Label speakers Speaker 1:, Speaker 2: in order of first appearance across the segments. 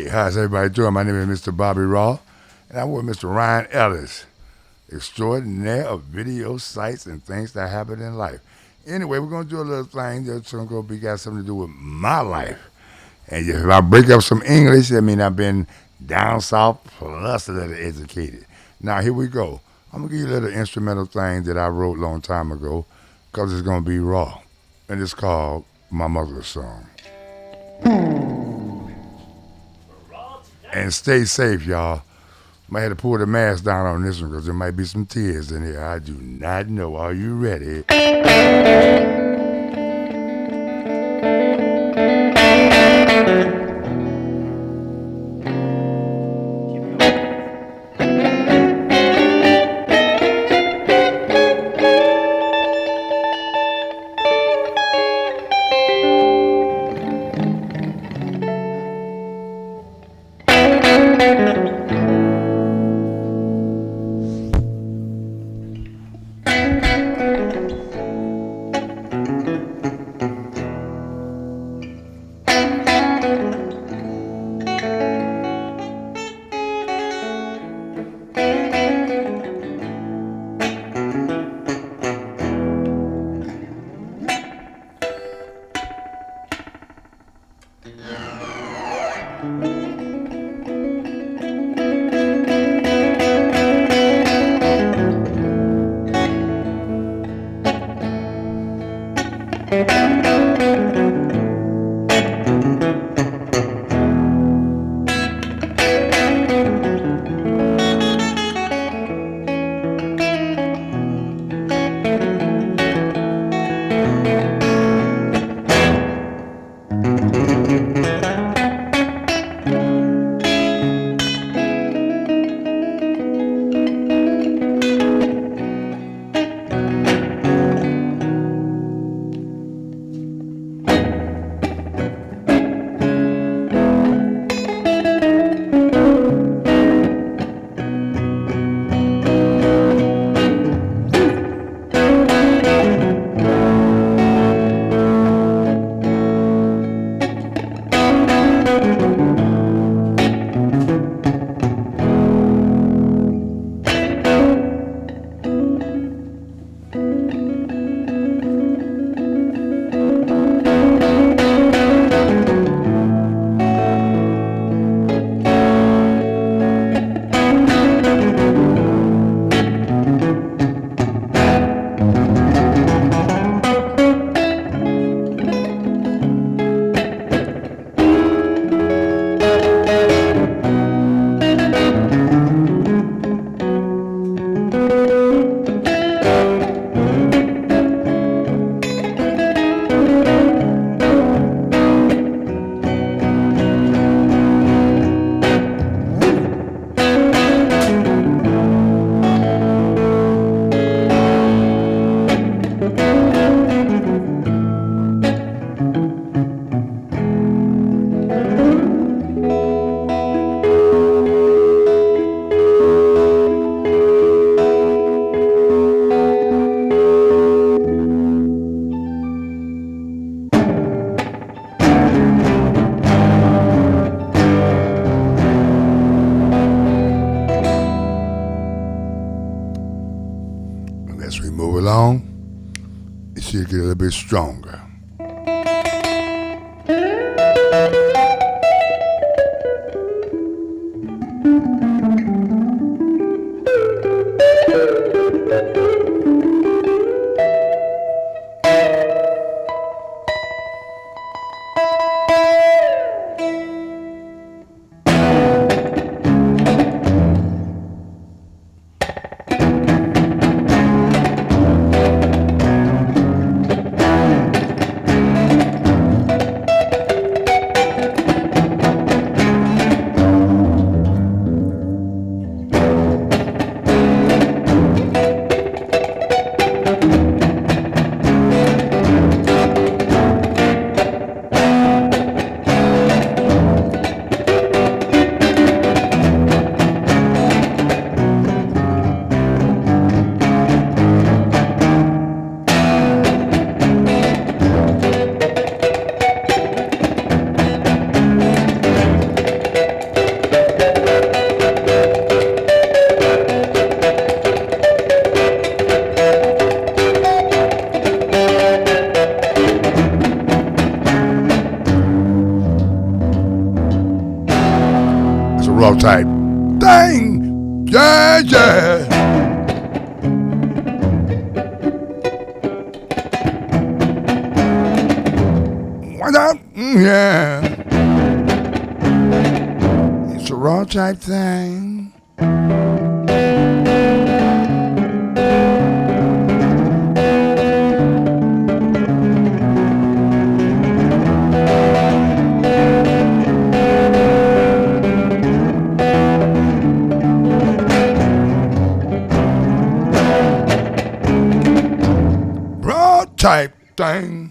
Speaker 1: Hey, how's everybody doing? My name is Mr. Bobby Raw, and I'm with Mr. Ryan Ellis, extraordinaire of video sites and things that happen in life. Anyway, we're gonna do a little thing that's gonna be got something to do with my life. And if I break up some English, I mean I've been down south plus a little educated. Now here we go. I'm gonna give you a little instrumental thing that I wrote a long time ago, cause it's gonna be raw, and it's called my mother's song. And stay safe, y'all. Might have to pull the mask down on this one because there might be some tears in here. I do not know. Are you ready? As we move along, it should get a little bit stronger. raw type thing. Yeah, yeah. Why not? Yeah. It's a raw type thing. Type thing.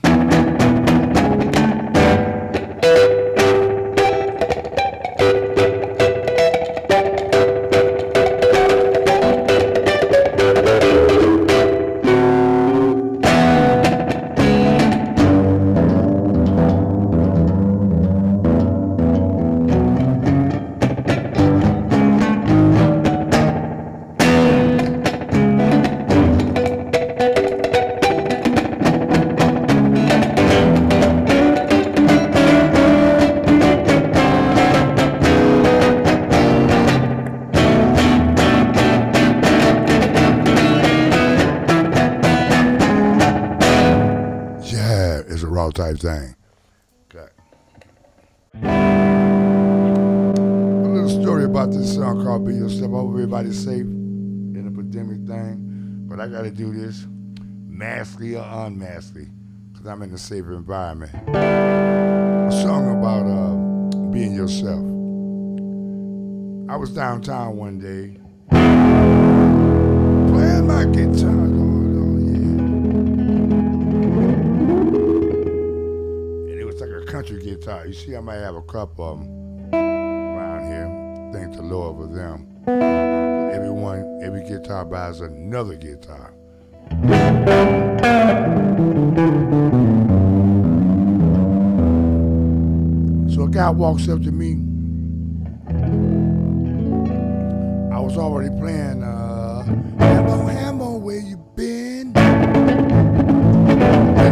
Speaker 1: It's a raw type thing. Okay. A little story about this song called Be Yourself. I hope everybody's safe in the pandemic thing. But I got to do this maskly or unmaskly because I'm in a safer environment. A song about being yourself. I was downtown one day playing my guitar. Country guitar. You see, I might have a couple of them around here. Thank the Lord for them. Every guitar buys another guitar. So a guy walks up to me. I was already playing Hambo, where you been? Been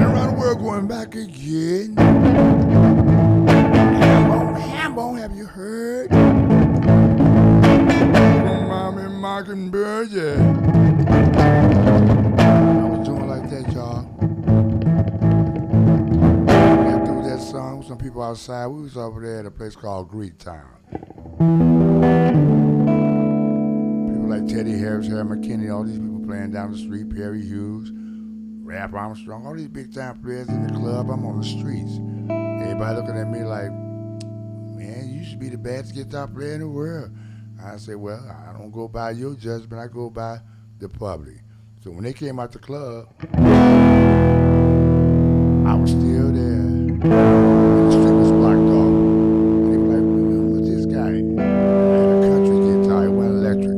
Speaker 1: around the world going back again. Hambo, have you heard? From Mommy Mockingbird, yeah. I was doing like that, y'all. After that song, some people outside, we was over there at a place called Greek Town. People like Teddy Harris, Harry McKinney, all these people playing down the street, Perry Hughes, Rap Armstrong, all these big time players in the club. I'm on the streets. Everybody looking at me like, man, you should be the baddest guitar player in the world. I say, well, I don't go by your judgment, I go by the public. So when they came out the club, I was still there. And the street was blocked off. And they were like, what's this guy? I had a country guitar, it went electric.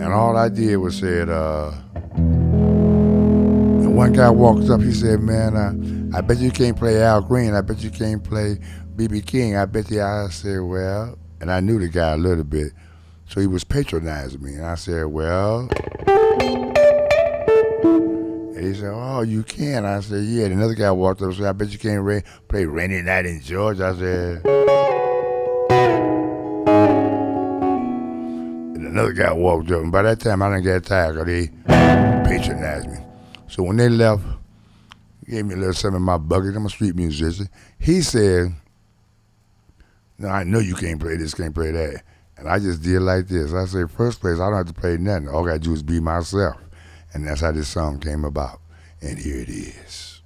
Speaker 1: And all I did was said, and one guy walked up, he said, man, I bet you can't play Al Green, I bet you can't play B.B. King, I bet you. I said, well, and I knew the guy a little bit, so he was patronizing me. And I said, well, and he said, oh, you can? I said, yeah. And another guy walked up and said, I bet you can't play Rainy Night in Georgia. I said, and another guy walked up, and by that time I didn't get tired because they patronized me. So when they left, he gave me a little something in my bucket. I'm a street musician. He said, no, I know you can't play this, can't play that. And I just did like this. I said, first place, I don't have to play nothing. All I got to do is be myself. And that's how this song came about. And here it is.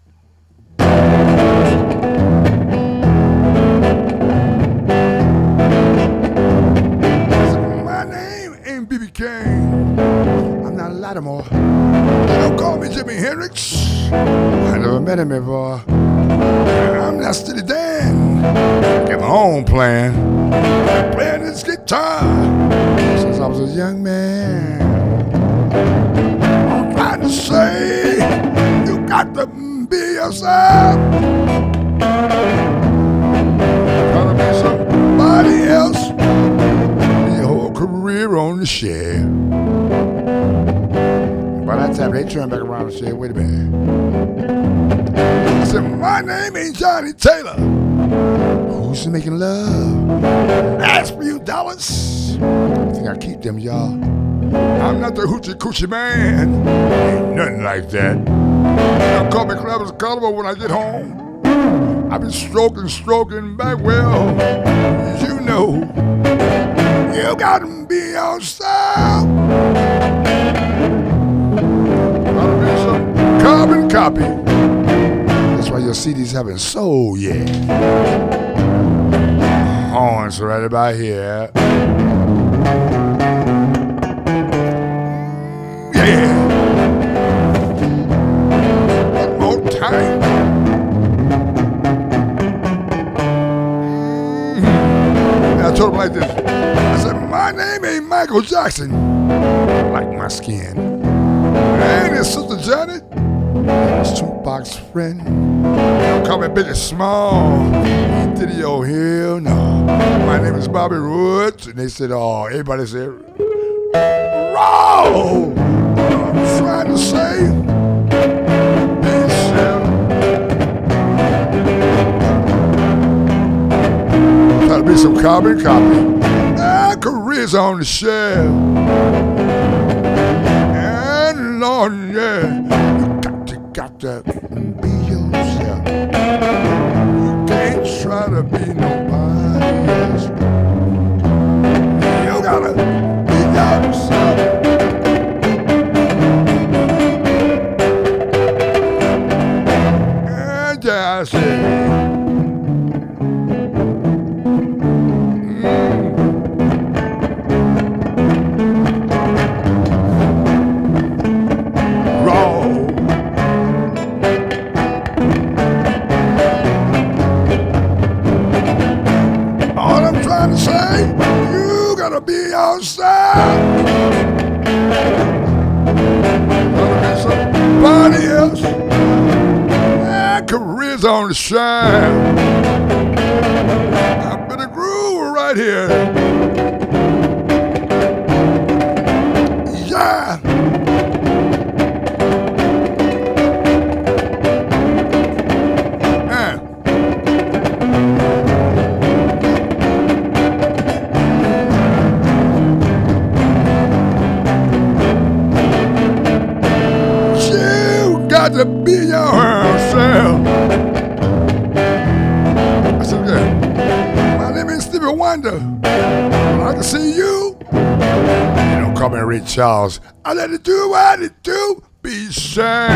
Speaker 1: My name ain't B.B. King. I'm not a Lattimore. They don't call me Jimi Hendrix. I never met him before. I'm not Steely Dan. Got my own plan. I'm playing this guitar since I was a young man. I'm trying to say, you got to be yourself. Trying to be somebody else. Your whole career on the shelf. By that time, they turned back around and said, wait a minute. I said, my name ain't Johnny Taylor. Who's making love? Ask for you dollars. think I keep them, y'all. I'm not the hoochie coochie man. Ain't nothing like that. They'll call me Clever's Carnival when I get home. I be stroking back, well, you know, you gotta be on style. Gotta be some carbon copy. That's why your CD's having soul, yeah. Horns right about here. Yeah. One more time. I told him like this. I said, my name ain't Michael Jackson. I like my skin. And his sister Janet was Tupac's friend. Don't call me Biggie Small. Diddy O'Hill, no. My name is Bobby Woods. And they said, oh, everybody said, Raw! I'm trying to say, be yourself. Try to be some carbon copy. Our careers on the shelf. And Lord, yeah, you got to be yourself. You can't try to be nobody else. You gotta be yourself. And yeah, I said, be outside. Gonna be somebody else. That career's on the shine. I'm in a groove right here. Yeah. To be yourself. I said, yeah, my name is Stevie Wonder. When I can see you, you don't call me Ray Charles. I let it do what it do. Be shy.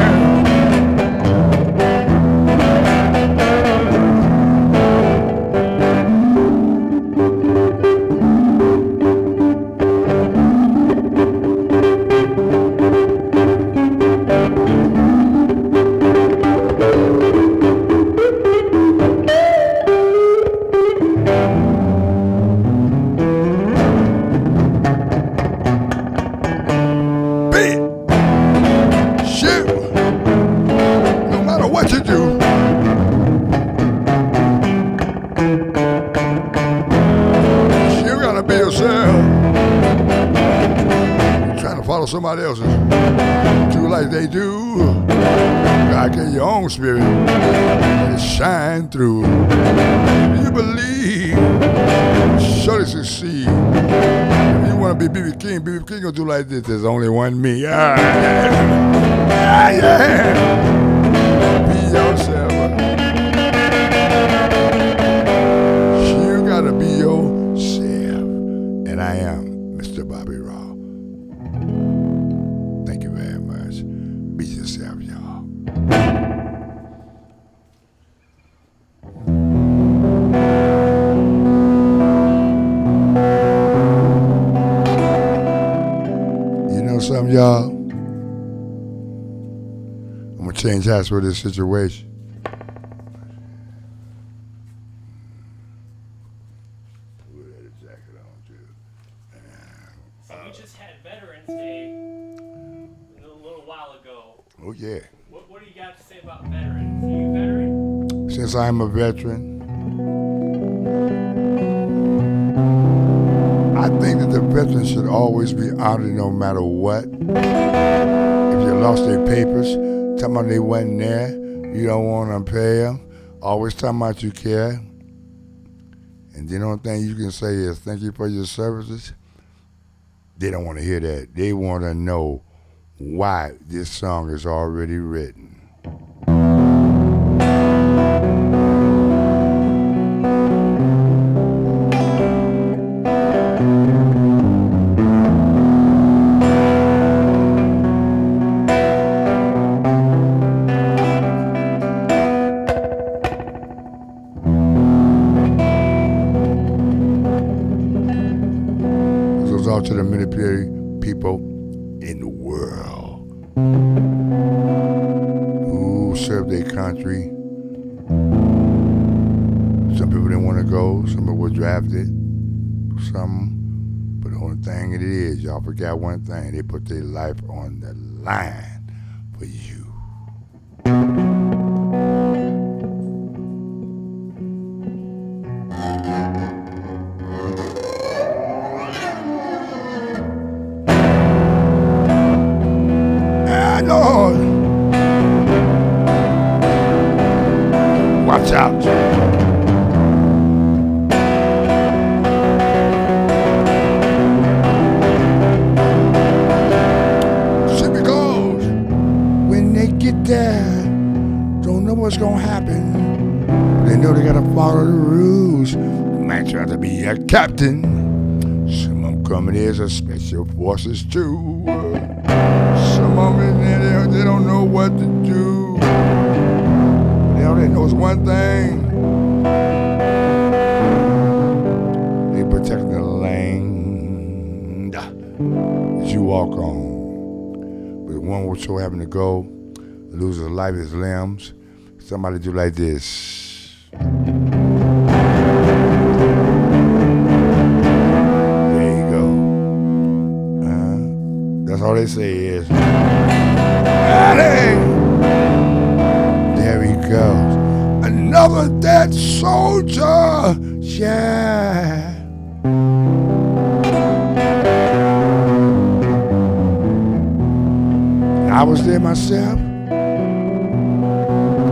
Speaker 1: Somebody else's. Do like they do. God get your own spirit. Let it shine through. If you believe, surely succeed. If you want to be BB King gonna do like this. There's only one me. Yeah. Be yourself. You gotta be yourself. And I am Mr. Bobby Raw. Thank you very much. Be yourself, y'all. You know something, y'all? I'm gonna change hats for this situation. Oh, yeah.
Speaker 2: What do you got to say about veterans? Are you a veteran?
Speaker 1: Since I'm a veteran, I think that the veterans should always be honored no matter what. If you lost their papers, talking about they wasn't there, you don't want to pay them, always talking about you care. And the only thing you can say is thank you for your services. They don't want to hear that. They want to know why this song is already written. This goes out to the military people in the world who serve their country. Some people didn't want to go, some people were drafted, some, but the only thing it is, y'all forgot one thing, they put their life on the line for you. Lord, watch out. See, because when they get there, don't know what's gonna happen. They know they gotta follow the rules. Might try to be a captain. Some of them coming here as special forces too. Some of them in there, they don't know what to do. All they know is one thing. They protect the land that you walk on. But one was so having to go, lose his life, his limbs. Somebody do like this. There you go. That's all they say is, hey! There he goes. Another dead soldier. Yeah. I was there myself.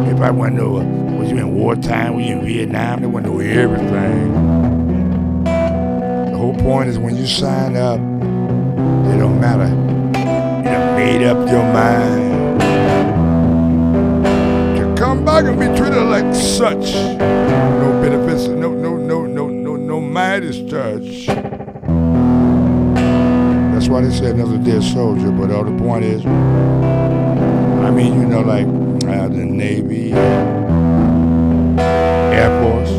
Speaker 1: Everybody want to know, was you in wartime? Were you in Vietnam? They want to know everything. The whole point is when you sign up, it don't matter. You done made up your mind. Come back and be treated like such. No benefits, no Midas touch. That's why they say another dead soldier, but all the point is, I mean, you know, like the Navy, Air Force,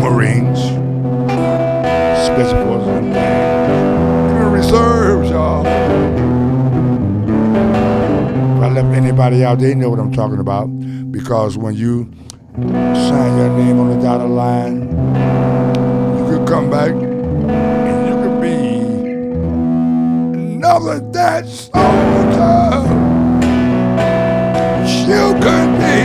Speaker 1: Marines, Special Forces, even reserves, y'all. If I left anybody out, they know what I'm talking about. Because when you sign your name on the dotted line, you could come back and you could be another dead soldier. You could be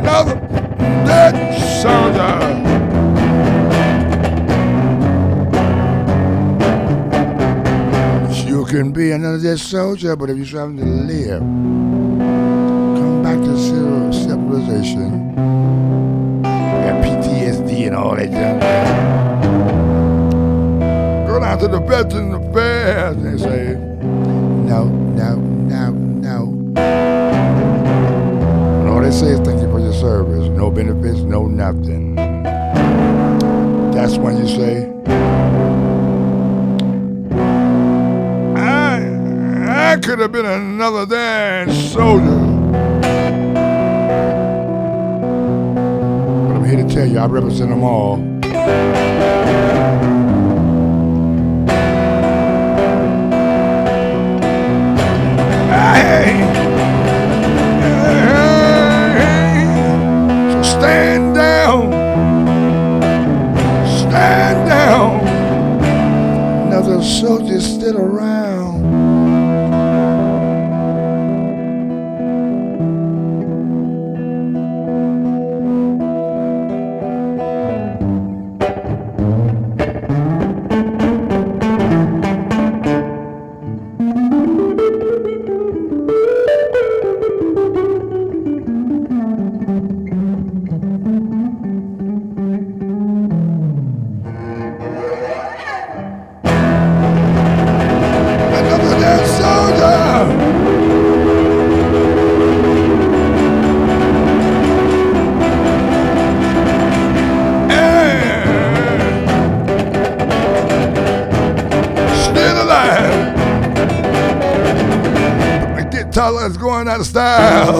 Speaker 1: another dead soldier. You can be another dead soldier, but if you're trying to live, come back to civilization. Got PTSD and all that junk. Go down to the Veterans Affairs and they say, no. And all they say is thank you for your service. No benefits, no nothing. That's when you say, I could have been another damn soldier. But I'm here to tell you, I represent them all. Hey! So stand down. Stand down. Another soldier still around. talk like it's going out of style.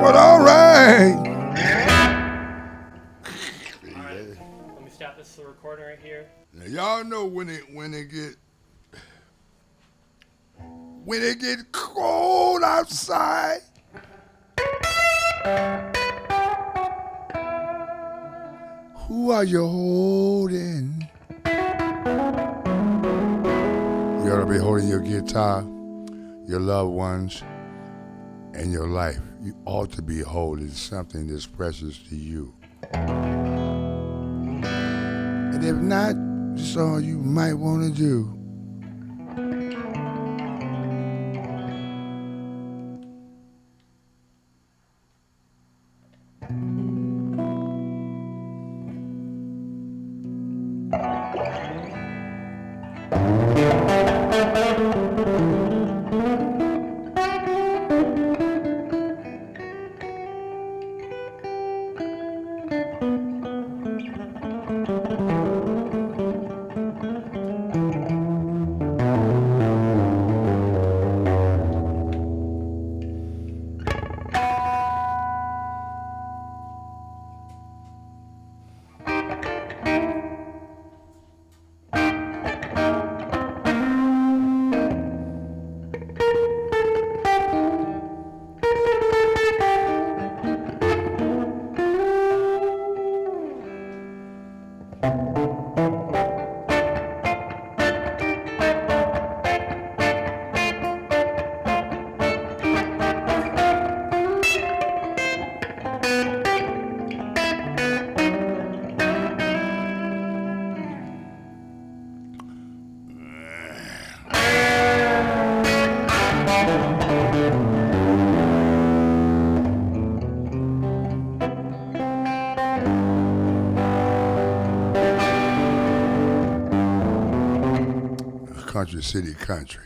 Speaker 1: Well, all right.
Speaker 2: Alright, let me stop this recording right here.
Speaker 1: Now, y'all know when it get cold outside, who are you holding? You ought to be holding your guitar, your loved ones, and your life. You ought to be holding something that's precious to you. And if not, that's all you might want to do. Country City Country.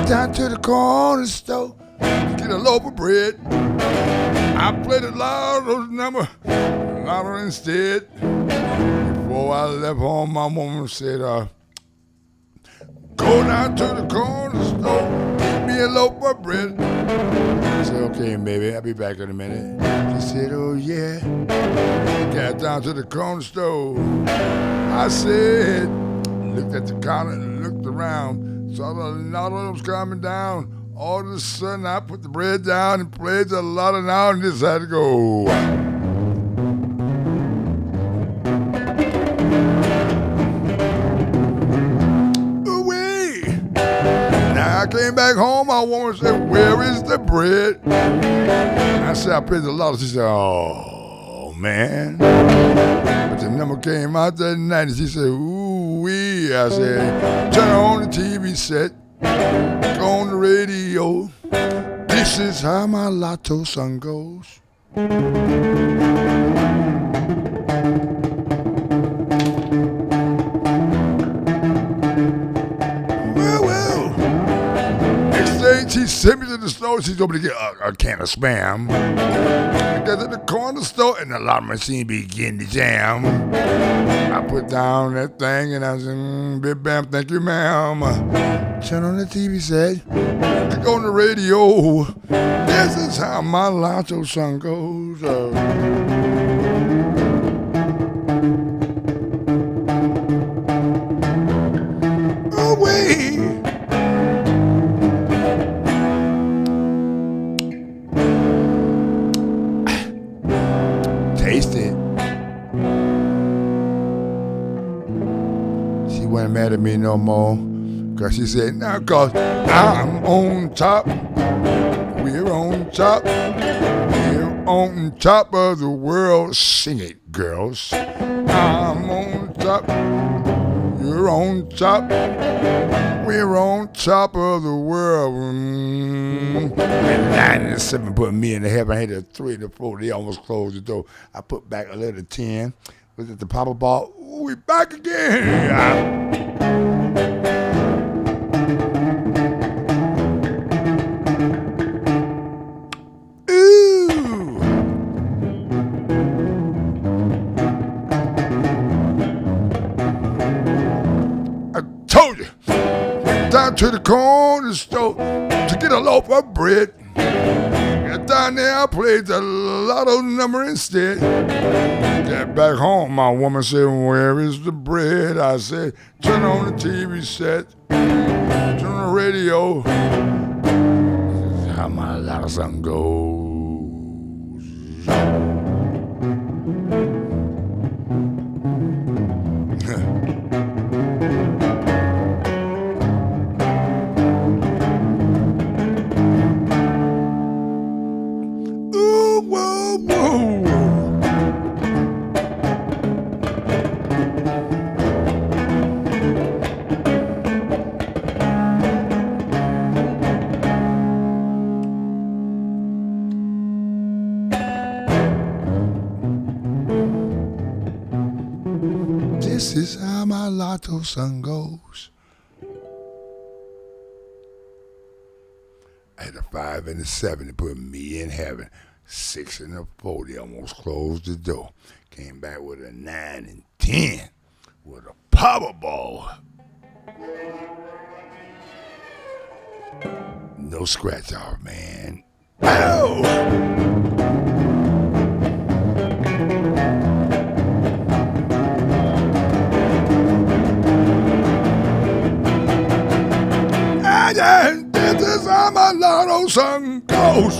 Speaker 1: Down to the corner store to get a loaf of bread. I played a lotto number, lotto instead. Before I left home, my woman said, go down to the corner store, get me a loaf of bread. I said, okay, baby, I'll be back in a minute. She said, oh, yeah. Got down to the corner store. I said, Looked at the counter and looked around. Saw the lotto was coming down. All of a sudden, I put the bread down and played the lotto now and just had to go. Ooh-wee. Now I came back home. My woman said, "Where is the bread?" I said, "I played the lotto." She said, "Oh, man." But the number came out that night and she said, "Ooh-wee." I said, "Turn on the TV set. Go on the radio. This is how my lotto song goes." Well. Next day, she sent me to the store. She's going to get a can of Spam. I got to the corner store and the lotto machine began to jam. I put down that thing and I said, "Big bam, thank you, ma'am." Turn on the TV set. Click on the radio. This is how my lotto song goes. Away. Taste it. She wasn't mad at me no more. Cause she said, "Now, cause I'm on top. We're on top. We're on top of the world." Sing it, girls. I'm on top. You're on top. We're on top of the world. And 9 and 7 put me in the heaven. I had a 3 and a 4. They almost closed the door. I put back a little 10. Was it the Papa Ball? Ooh, we back again. Told you. Went down to the corner store to get a loaf of bread. Got down there, I played the lotto number instead. Got back home, my woman said, "Where is the bread?" I said, "Turn on the TV set. Turn on the radio." This is how my lotto song goes. This is how my lotto song goes. I had a 5 and a 7 to put me in heaven. 6 and a 4, they almost closed the door. Came back with a 9 and 10 with a Powerball. No scratch off, man. Ow! And this is how my lotto song goes.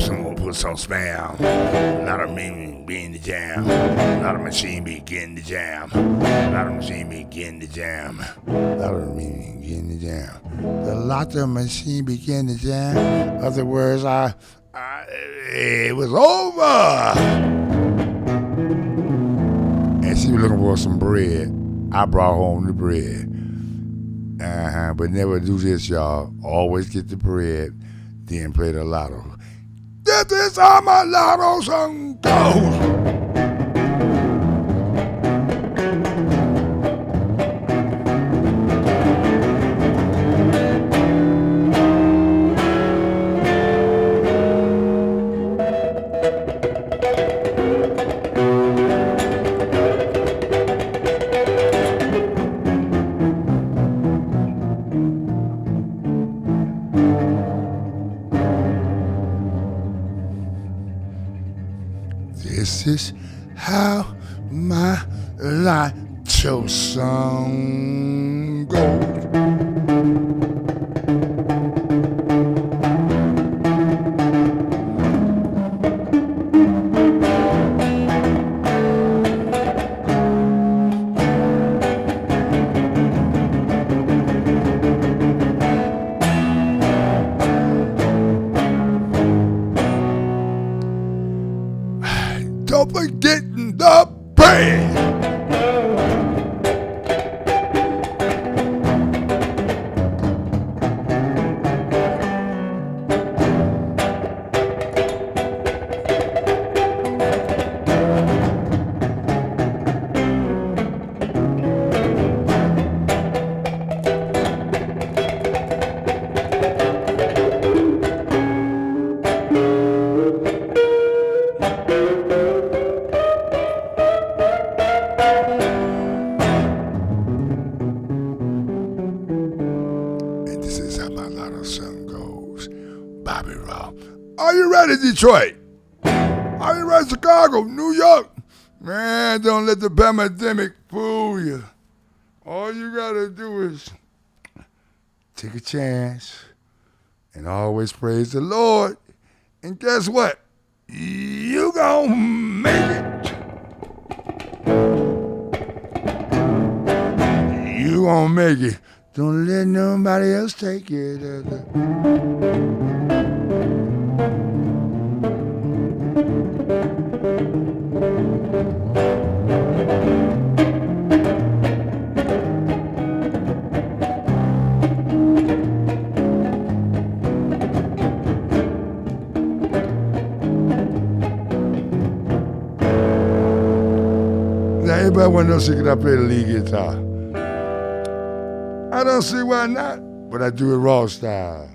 Speaker 1: Someone put some Spam. A lot of men be in the jam. A lot of machine begin to jam. A lot of machine begin to jam. A lot of men begin to jam. The lotto machine begin to jam. Other words, it was over. And she was looking for some bread. I brought home the bread. But never do this, y'all. Always get the bread, then play the lotto. This is how my lotto song goes. your song goes. Don't forget the prayer. And this is how my lotto song goes. Bobby Raw. Are you ready, Detroit? Are you ready, Chicago, New York? Man, don't let the pandemic fool you. All you gotta do is take a chance and always praise the Lord. And guess what? You gonna make it. You gonna make it. Don't let nobody else take it. Now, everybody want to know, can I play the lead guitar? I don't see why not, but I do it raw style.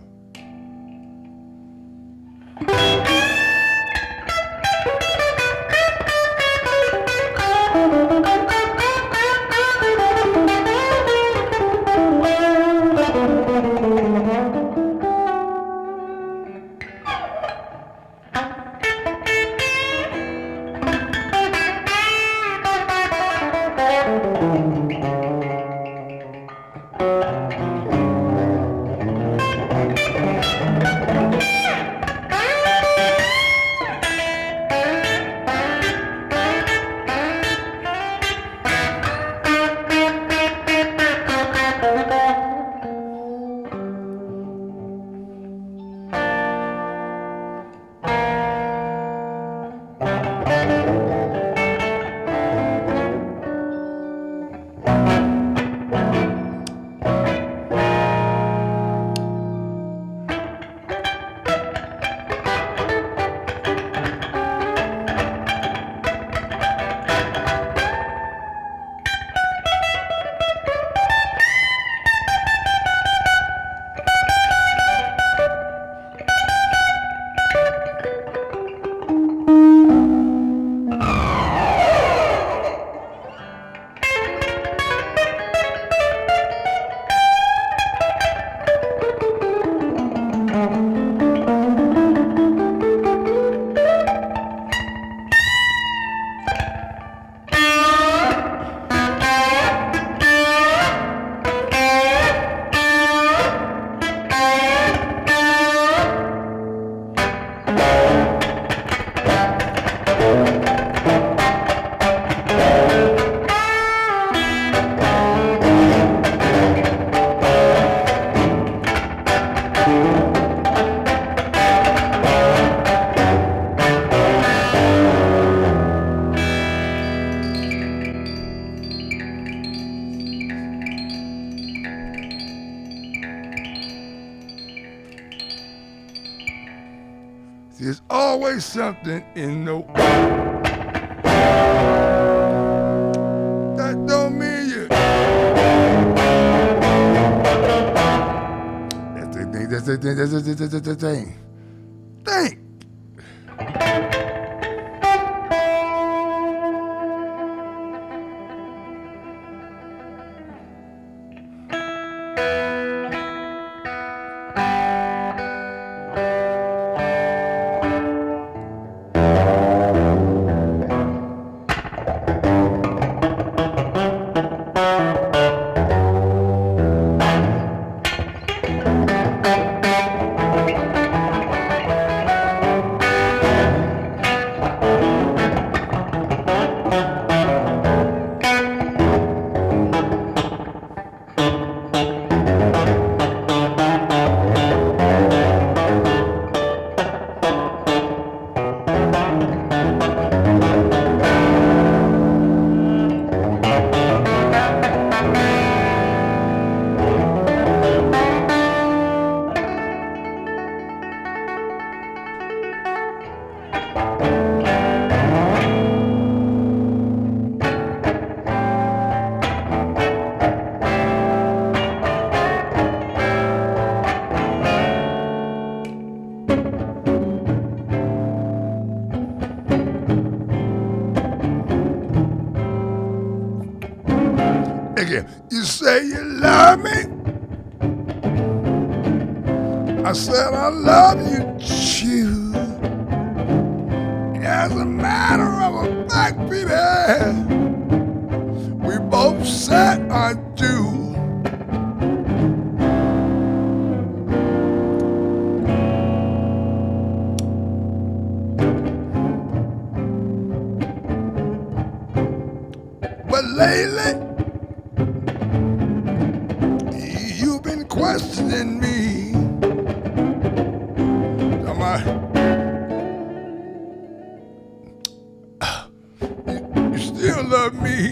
Speaker 1: There's always something in the way. That don't mean you. That's the thing. That's the thing. That's the thing. Think. again. You say you love me. I said I love you too. As a matter of a fact, baby, we both said I do. But lately, you've been questioning me. You still love me.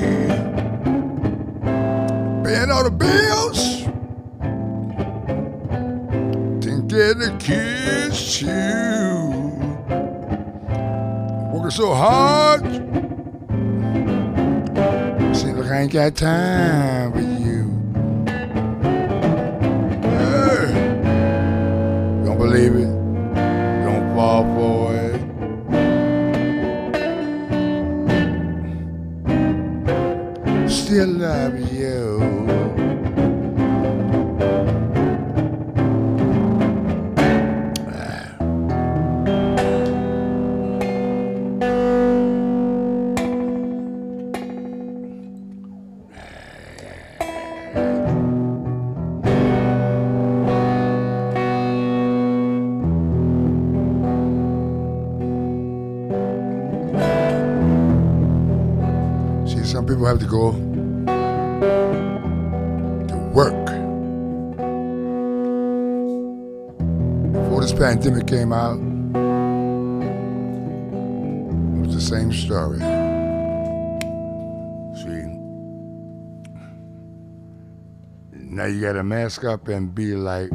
Speaker 1: Paying all the bills. Taking care of the kids too. Working so hard. Seems like I ain't got time for you. Hey. Don't believe it. Don't fall for it. Still love you. See, some people have to go to work. Before this pandemic came out, it was the same story. See, now you gotta mask up and be like,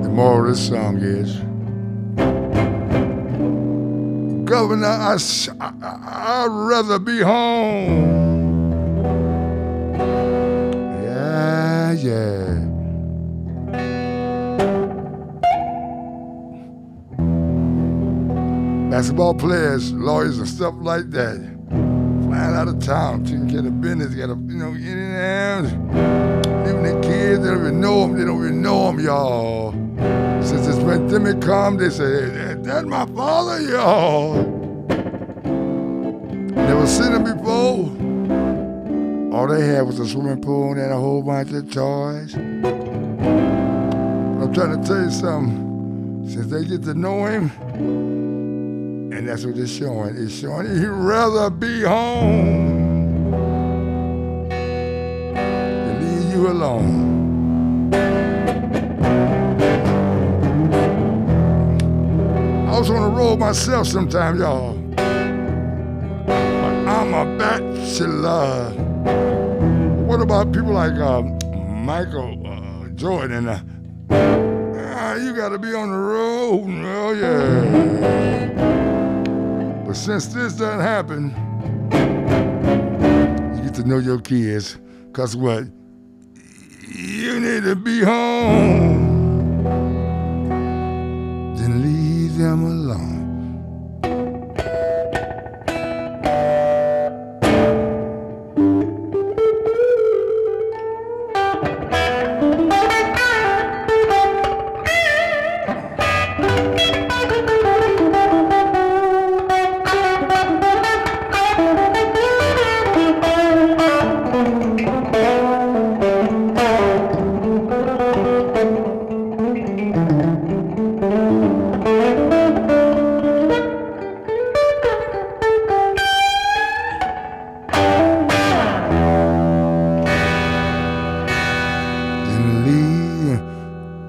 Speaker 1: the moral of this song is, Governor, I'd rather be home. Yeah. Basketball players, lawyers, and stuff like that, flying out of town, taking care of business, gotta, in and out. Even the kids, they don't even know them. They don't even know them, y'all. Since this pandemic come, they say, that's my father, y'all. Never seen him before. All they had was a swimming pool and a whole bunch of toys. I'm trying to tell you something. Since they get to know him, and that's what it's showing. It's showing he'd rather be home than leave you alone. I was on the road myself sometime, y'all. But I'm a bachelor. What about people like Michael Jordan? You gotta be on the road. Oh, yeah. But since this doesn't happen, you get to know your kids. Cause what? You need to be home. Then leave them alone.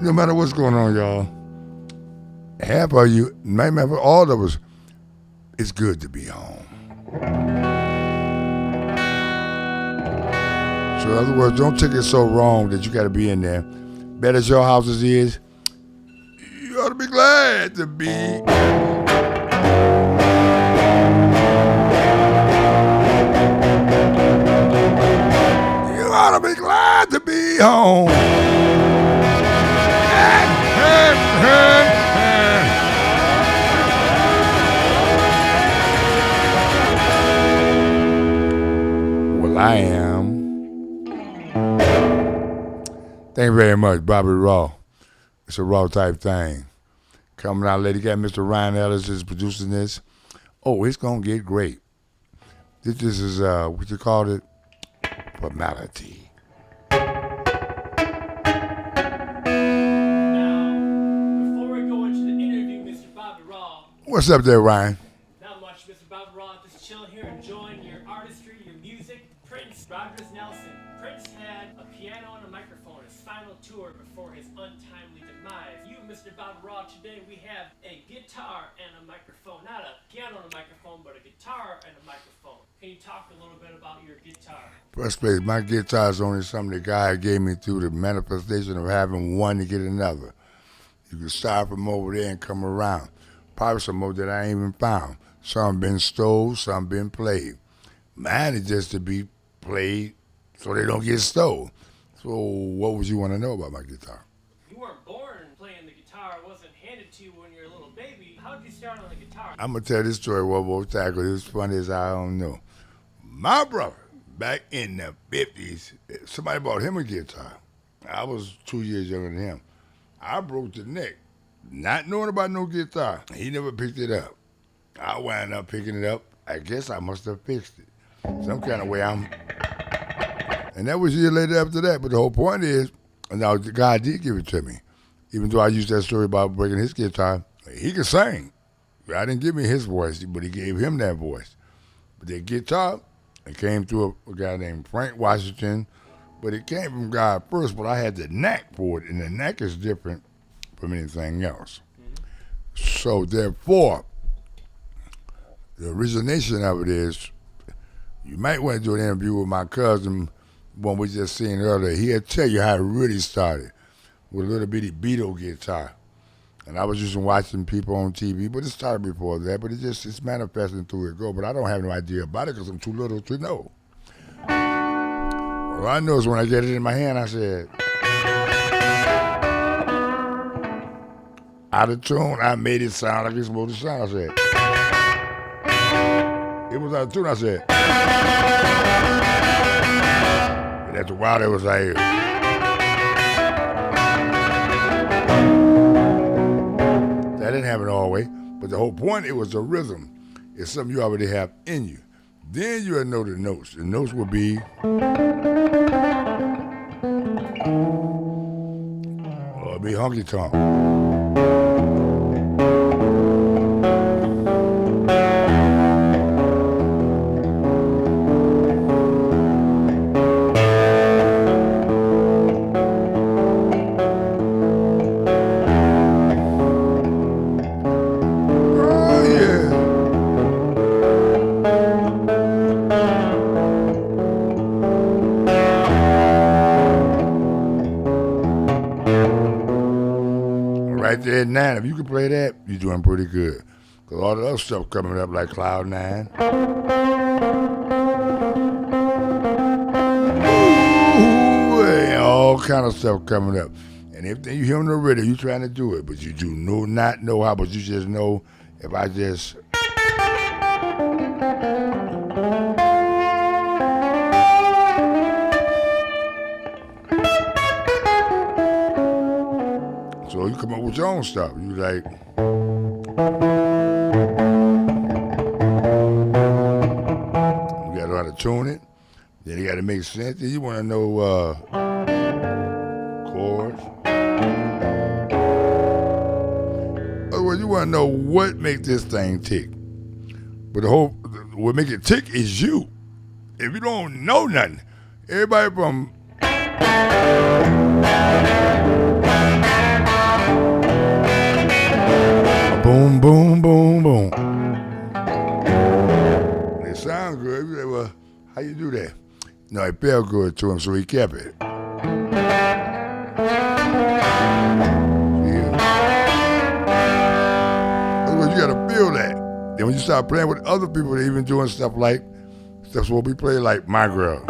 Speaker 1: No matter what's going on, y'all, half of you, maybe all of us, it's good to be home. So in other words, don't take it so wrong that you got to be in there. Better as your houses is, you ought to be glad to be. You ought to be glad to be home. Hey. Thank you very much, Bobby Raw. It's a raw type thing. Coming out later, got Mr. Ryan Ellis is producing this. Oh, it's gonna get great. This is what you call it? Formality.
Speaker 2: Now, before we go into the interview, Mr. Bobby Raw,
Speaker 1: What's up there, Ryan?
Speaker 2: not much, Mr. Bobby Raw, just chilling here, enjoying your artistry, your music. Prince Rogers Nelson. Prince had a piano and a microphone, his final tour before his untimely demise. You, Mr. Bobby Raw, today we have a guitar and a microphone. Not a piano and a microphone, but a guitar and a microphone. Can you talk a little bit about your guitar?
Speaker 1: First place, my guitar is only something the guy gave me through the manifestation of having one to get another. You can start from over there and come around. Probably some more that I ain't even found. Some been stole, some been played. Mine is just to be played so they don't get stole. So what would you want to know about my guitar?
Speaker 2: You weren't born playing the guitar. It wasn't handed to you when you were a little baby. How did you start on the guitar?
Speaker 1: I'm going to tell this story one more time because it's funny as I don't know. My brother, back in the 50s, somebody bought him a guitar. I was 2 years younger than him. I broke the neck, not knowing about no guitar. He never picked it up. I wound up picking it up. I guess I must have fixed it. Some kind of way and that was a year later after that. But the whole point is, now God did give it to me. Even though I used that story about breaking his guitar, he could sing. God didn't give me his voice, but he gave him that voice. But that guitar, it came through a guy named Frank Washington, but it came from God first, but I had the knack for it, and the knack is different from anything else. Mm-hmm. So therefore, the origination of it is, you might want to do an interview with my cousin, one we just seen earlier. He'll tell you how it really started with a little bitty Beatle guitar. And I was just watching people on TV, but it started before that, but it's manifesting through it go. But I don't have no idea about it because I'm too little to know. All I know is when I get it in my hand, I said, out of tune, I made it sound like it's supposed to sound. I said, it was out of tune, I said. And after a while, it was like, that didn't happen all the way, but the whole point, it was the rhythm. It's something you already have in you. Then you'll know the notes. The notes will be, or it'll be honky tonk. Right there at 9, if you can play that, you're doing pretty good. Because all the other stuff coming up like Cloud 9. Ooh, all kind of stuff coming up. And everything you hear on the radio, you trying to do it, but you do not know how, but you just know if I just... So you come up with your own stuff. You like, you gotta know how to tune it. Then you gotta make sense. Then you wanna know chords. Otherwise, you wanna know what makes this thing tick. But what make it tick is you. If you don't know nothing, everybody from boom, boom, boom, boom. It sounds good. You say, well, how you do that? No, it felt good to him, so he kept it. Yeah. Otherwise, you gotta feel that. Then when you start playing with other people, they're even doing stuff what we play like My Girl.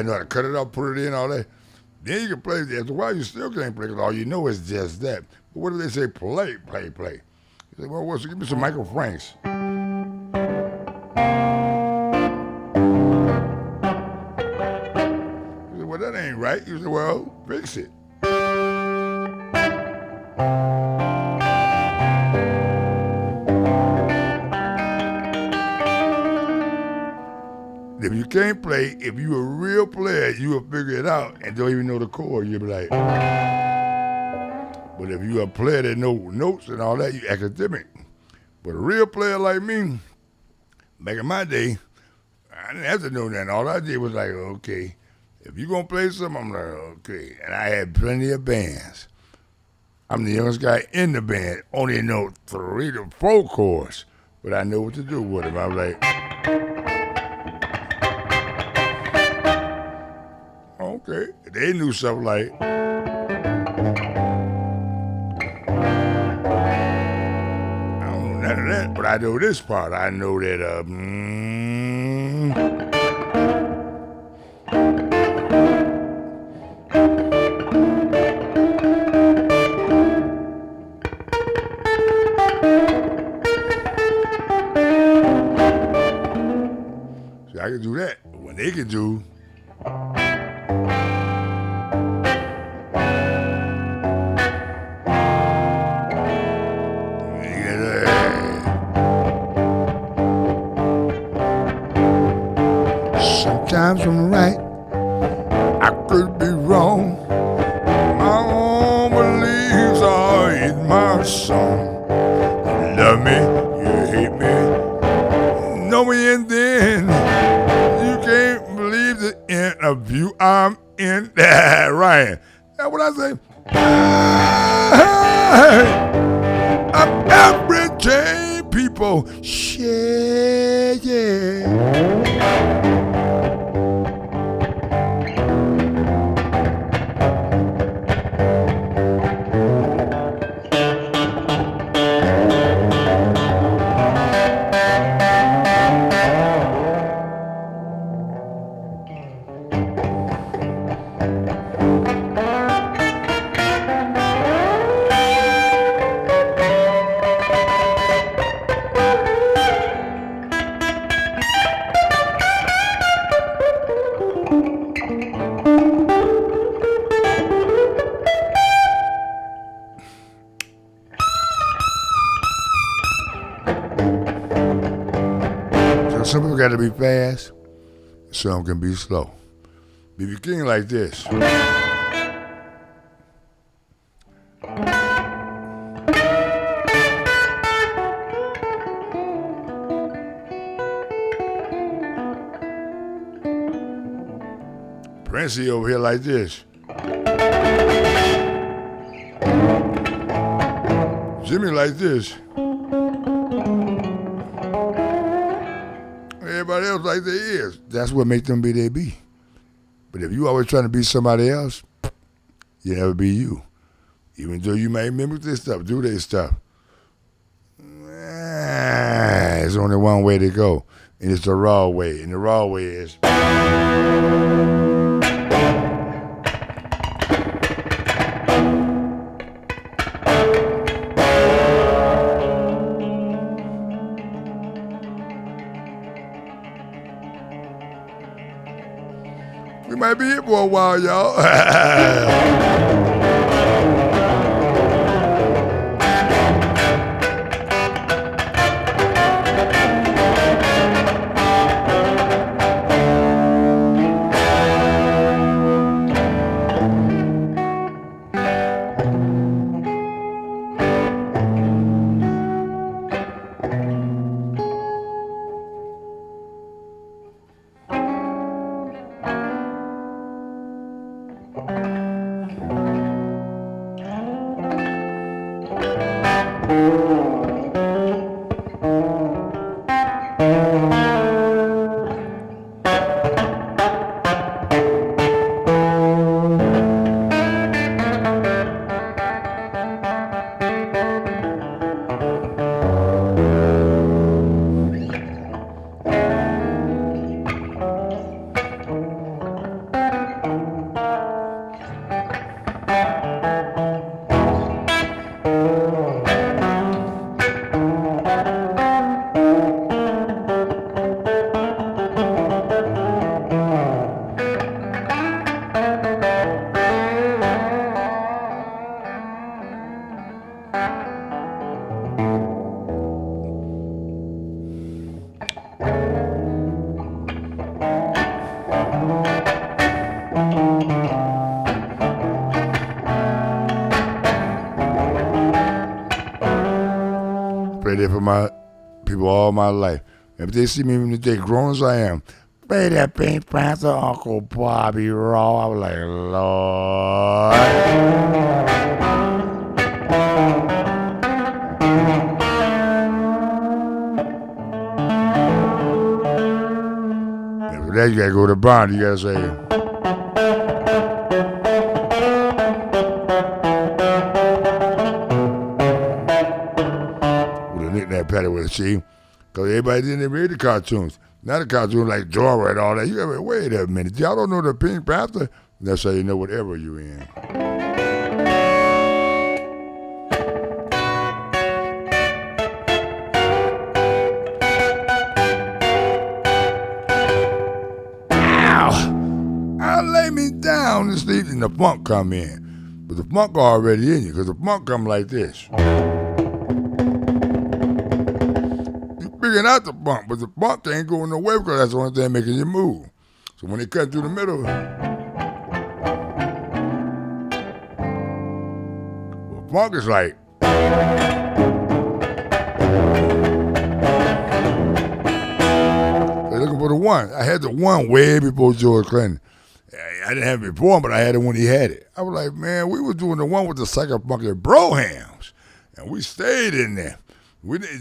Speaker 1: Know how to cut it up, put it in, all that. Then you can play. After a while, you still can't play because all you know is just that. But what if they say play, play, play? You say, well, what's give me some Michael Franks. You say, well, that ain't right. You say, well, fix it. If you can't play, if you a real player, you will figure it out and don't even know the chord. You'll be like, but if you a player that know notes and all that, you academic. But a real player like me, back in my day, I didn't have to know that. All I did was like, okay, if you gonna play something, I'm like, okay. And I had plenty of bands. I'm the youngest guy in the band, only know 3 to 4 chords, but I know what to do with them. I was like, okay. They knew something like, I don't know none of that, but I know this part. I know that, see, I can do that. But when they can do, sometimes I'm right, I could be wrong. My own beliefs are in my song. You love me, you hate me, know me, and then you can't believe the interview I'm in. Ryan, that's what I say. I'm everyday people. Shit, yeah. Some people got to be fast, some can be slow. B.B. King like this. Princey over here like this. Jimmy like this. Everybody else like they is. That's what make them be they be. But if you always trying to be somebody else, you never be you. Even though you may mimic this stuff, do this stuff. There's only one way to go, and it's the raw way. And the raw way is. We might be here for a while, y'all. for my people all my life. If they see me when they grown as I am, play that Pink Panther, Uncle Bobby Raw. I was like, Lord. After that, you gotta go to Bond. You gotta say, that Patty with see, because everybody didn't read the cartoons. Now the cartoons like Dora and all that. You gotta wait a minute. Y'all don't know the Pink Panther? That's how you know whatever you're in. Ow! I lay me down and sleep, and the funk come in. But the funk already in you, because the funk come like this. Figuring out the bump, but the bump ain't going nowhere because that's the only thing making you move. So when they cut through the middle, well, funk is like, they're looking for the one. I had the one way before George Clinton. I didn't have it before him, but I had it when he had it. I was like, man, we were doing the one with the Psycho Funky Brohams, and we stayed in there.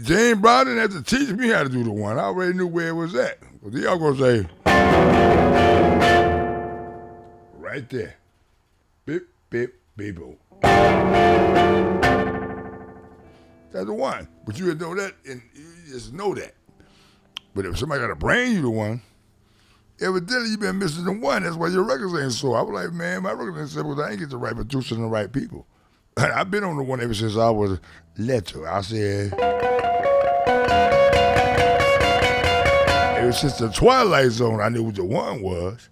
Speaker 1: James Brown didn't have to teach me how to do the one. I already knew where it was at. But y'all gonna say, right there, bip, bip, beep, boop. That's the one. But you didn't know that, and you just know that. But if somebody got to bring you the one, evidently you've been missing the one. That's why your records ain't so. I was like, man, my records ain't so because I ain't get the right producers and the right people. I've been on the one ever since I was little. I said, ever since the Twilight Zone, I knew what the one was.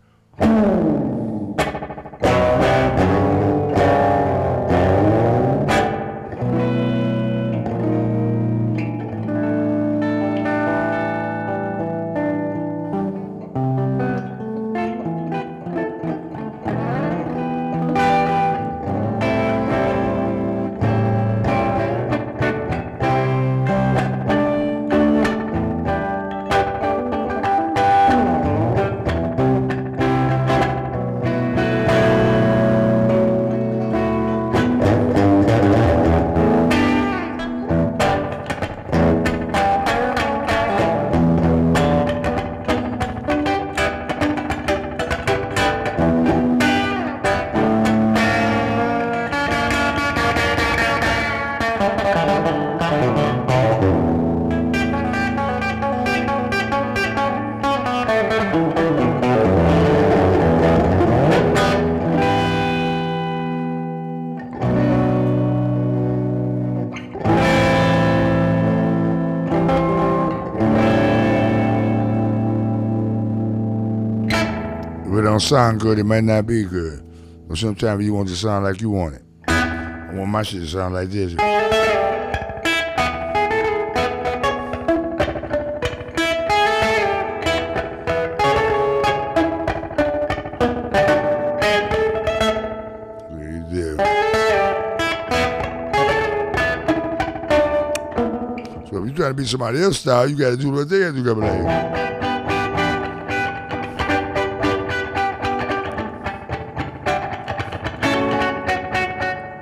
Speaker 1: If it don't sound good, it might not be good. But sometimes you want it to sound like you want it. I want my shit to sound like this. So if you trying to be somebody else's style, you got to do what they got to do.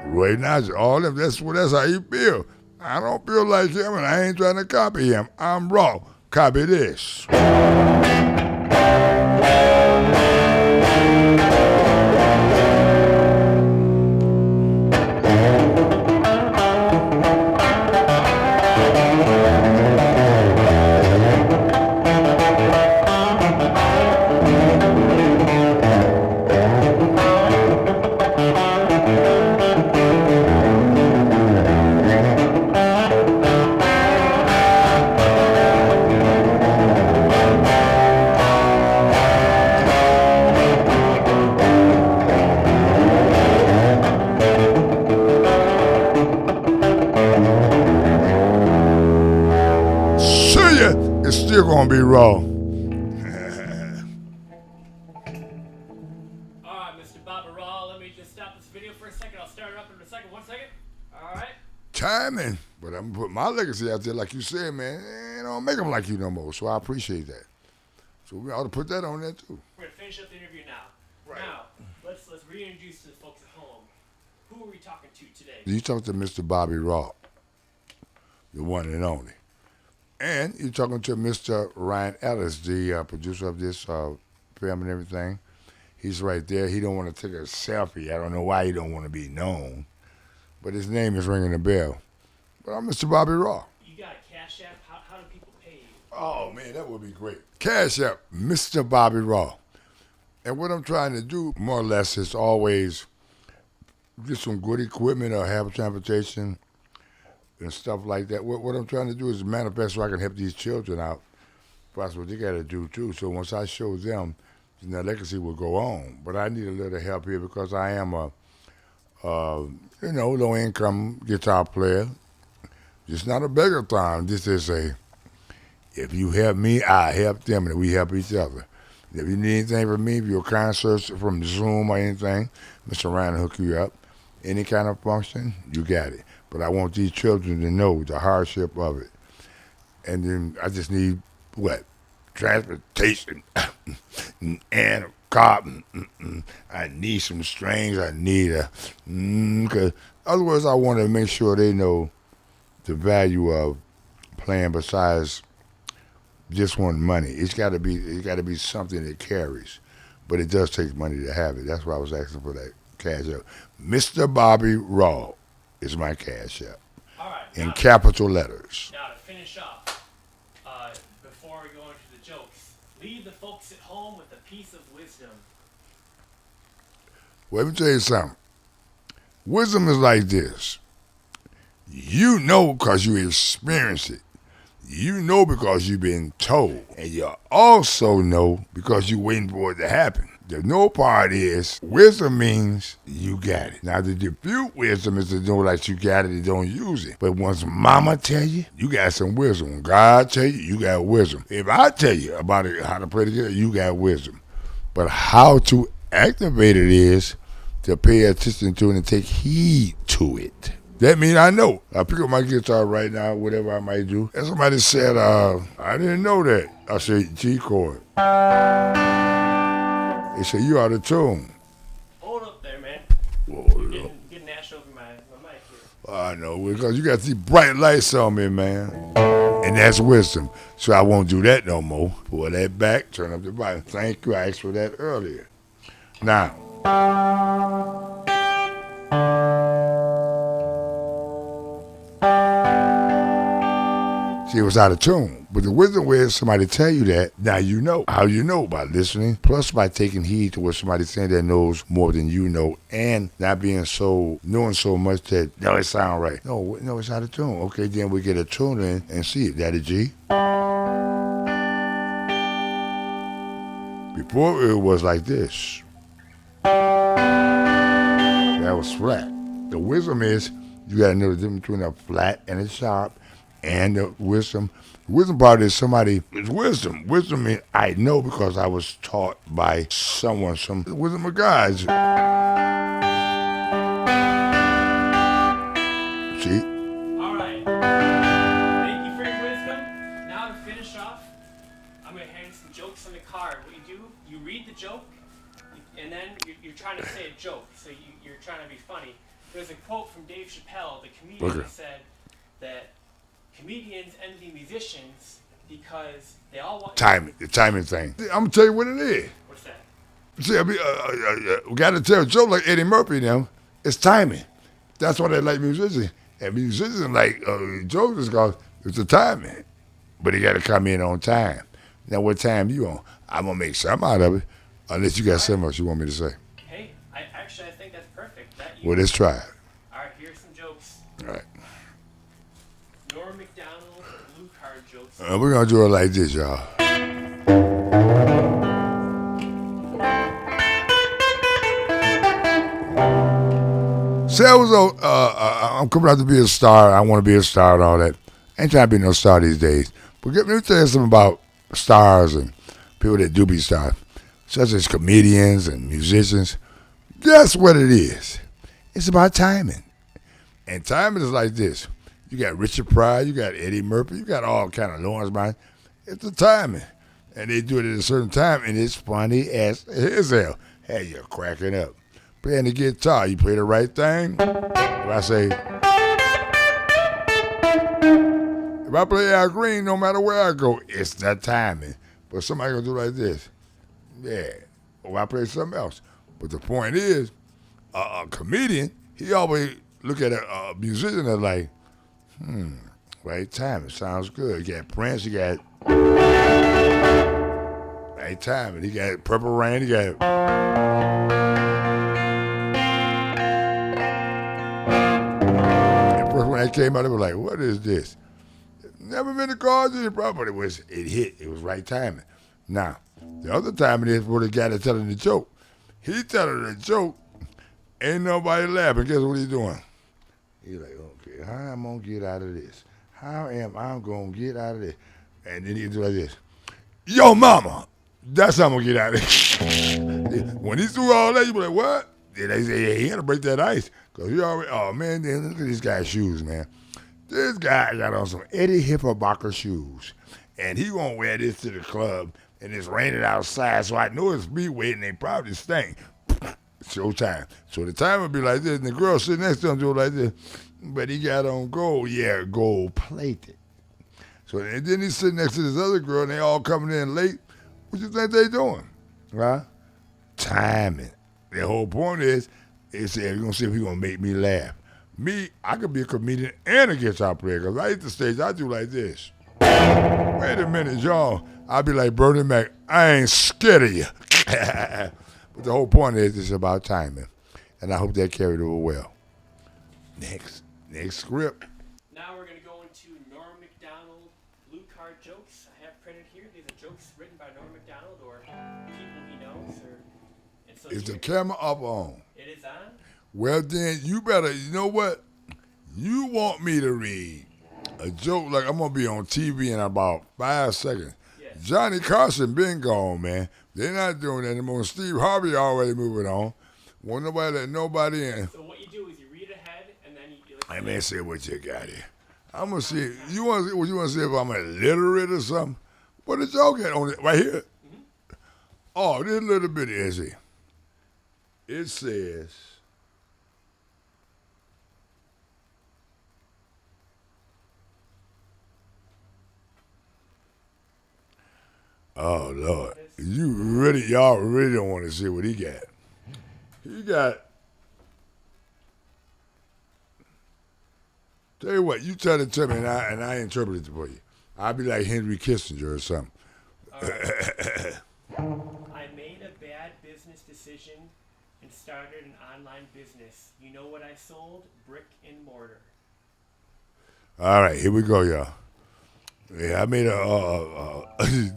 Speaker 1: Right now, all them, that's how you feel. I don't feel like him, and I ain't trying to copy him. I'm raw. Copy this. It's still gonna be raw.
Speaker 2: Alright, Mr. Bobby Raw, let me just stop this video for a second. I'll start it up in a second. 1 second. Alright.
Speaker 1: Timing. But I'm gonna put my legacy out there, like you said, man. They don't make them like you no more. So I appreciate that. So we ought to put that on there too.
Speaker 2: We're gonna finish up the interview now.
Speaker 1: Right.
Speaker 2: Now, let's reintroduce to the folks at home. Who are we talking to today?
Speaker 1: You talk to Mr. Bobby Raw, the one and only. And you're talking to Mr. Ryan Ellis, the producer of this film and everything. He's right there. He don't want to take a selfie. I don't know why he don't want to be known. But his name is ringing a bell. But I'm Mr. Bobby Raw.
Speaker 2: You got a Cash App? How do people pay you?
Speaker 1: Oh, man, that would be great. Cash App, Mr. Bobby Raw. And what I'm trying to do, more or less, is always get some good equipment or have transportation and stuff like that. What I'm trying to do is manifest so I can help these children out. That's what they got to do, too. So once I show them, the legacy will go on. But I need a little help here because I am a, low-income guitar player. Just not a beggar-thon. This is if you help me, I help them, and we help each other. If you need anything from me, if you're a concert from Zoom or anything, Mr. Ryan will hook you up. Any kind of function, you got it. But I want these children to know the hardship of it. And then I just need, transportation and a car. I need some strings. I need because otherwise I want to make sure they know the value of playing besides just want money. It got to be something that carries, but it does take money to have it. That's why I was asking for that cash app. Mr. Bobby Raw is my cash app.
Speaker 2: All right.
Speaker 1: In capital letters.
Speaker 2: Now to finish off, before we go into the jokes, leave the folks at home with a piece of wisdom.
Speaker 1: Well, let me tell you something. Wisdom is like this. You know because you experience it. You know because you've been told. And you also know because you're waiting for it to happen. The no part is, wisdom means you got it. Now, the diffuse wisdom is to know that you got it and don't use it. But once mama tell you, you got some wisdom. When God tell you, you got wisdom. If I tell you about it, how to play the guitar, you got wisdom. But how to activate it is to pay attention to it and take heed to it. That means I know. I pick up my guitar right now, whatever I might do. And somebody said, I didn't know that. I said, G chord. They said, you out of tune.
Speaker 2: Hold up there, man.
Speaker 1: Whoa,
Speaker 2: You're getting ashed over my mic here.
Speaker 1: I know, because you got these bright lights on me, man. And that's wisdom. So I won't do that no more. Pull that back, turn up the volume. Thank you. I asked for that earlier. Now. See, it was out of tune. But the wisdom is somebody tell you that, now you know. How you know? By listening, plus by taking heed to what somebody's saying that knows more than you know, and not being knowing so much that, no, it sound right. No, it's out of tune. Okay, then we get a tune in and see it. Daddy G. Before it was like this. That was flat. The wisdom is you got to know the difference between a flat and a sharp. And the wisdom. The wisdom part is it's wisdom. Wisdom means I know because I was taught by someone, some wisdom of God. See?
Speaker 2: All right. Thank you for your wisdom. Now to finish off, I'm going to hand you some jokes on the card. What you do, you read the joke, and then you're trying to say a joke. So you're trying to be funny. There's a quote from Dave Chappelle, the comedian, that said that comedians envy musicians because they all want
Speaker 1: the timing thing. I'm gonna tell you what it is.
Speaker 2: What's that?
Speaker 1: See, we got to tell a joke like Eddie Murphy now. It's timing. That's why they like musicians. And musicians like jokes because it's the timing. But they got to come in on time. Now, what time you on? I'm gonna make something out of it, unless you got something else you want me to say.
Speaker 2: Hey, I think that's perfect.
Speaker 1: Well, let's try it.
Speaker 2: All right, here's some jokes.
Speaker 1: All right.
Speaker 2: Norm Macdonald, blue card jokes.
Speaker 1: We're going to do it like this, y'all. Say I'm coming out to be a star. I want to be a star and all that. I ain't trying to be no star these days. But let me tell you something about stars and people that do be stars, such as comedians and musicians. That's what it is. It's about timing. And timing is like this. You got Richard Pryor, you got Eddie Murphy, you got all kind of Lawrence Brown. It's the timing. And they do it at a certain time, and it's funny as hell. Hey, you're cracking up. Playing the guitar, you play the right thing. If I play Al Green, no matter where I go, it's that timing. But somebody gonna do like this. Yeah. Or I play something else. But the point is, a comedian, he always look at a musician and like, right timing, sounds good. You got Prince, you got right timing. He got Purple Rain, he got. And first when that came out, they were like, what is this? Never been to cause any problem, but it hit. It was right timing. Now, the other timing is for the guy that's telling the joke. He telling the joke, ain't nobody laughing. Guess what he doing? He's like, okay, how am I gonna get out of this? How am I gonna get out of this? And then he do like this. Yo, mama, that's how I'm gonna get out of this. When he threw all that, you be like, what? Then they say, yeah, he had to break that ice. Because he already, oh man, then look at this guy's shoes, man. This guy got on some Eddie Hipperbacher shoes. And he gonna wear this to the club. And it's raining outside, so I know it's me waiting. They probably stink. Showtime. So the time would be like this, and the girl sitting next to him do it like this. But he got on gold. Yeah, gold plated. So and then he's sitting next to this other girl, and they all coming in late. What you think they doing? Right? Timing. The whole point is, they said, we're going to see if he's going to make me laugh. Me, I could be a comedian and a guitar player, because I hit the stage, I do like this. Wait a minute, y'all. I'll be like Bernie Mac, I ain't scared of you. But the whole point is it's about timing. And I hope that carried over well. Next script.
Speaker 2: Now we're going to go into Norm Macdonald blue card jokes. I have printed here. These are jokes written by Norm Macdonald or people he knows. And so
Speaker 1: Is the camera up on?
Speaker 2: It is on.
Speaker 1: Well, then you better, you know what? You want me to read a joke like I'm going to be on TV in about 5 seconds.
Speaker 2: Yes.
Speaker 1: Johnny Carson been gone, man. They're not doing that anymore. Steve Harvey already moving on. Won't nobody let nobody in.
Speaker 2: So what you do is you read ahead and then you
Speaker 1: Hey, man, say what you got here. I'm going to see. You want to see if I'm illiterate or something? What did y'all get on it? Right here? Mm-hmm. Oh, this little bit is it. It says, oh, Lord. Y'all really don't want to see what he got. He got, tell you what, you tell it to me and I interpret it for you. I'll be like Henry Kissinger or something.
Speaker 2: Right. I made a bad business decision and started an online business. You know what I sold? Brick and mortar.
Speaker 1: All right, here we go, y'all. Yeah, I made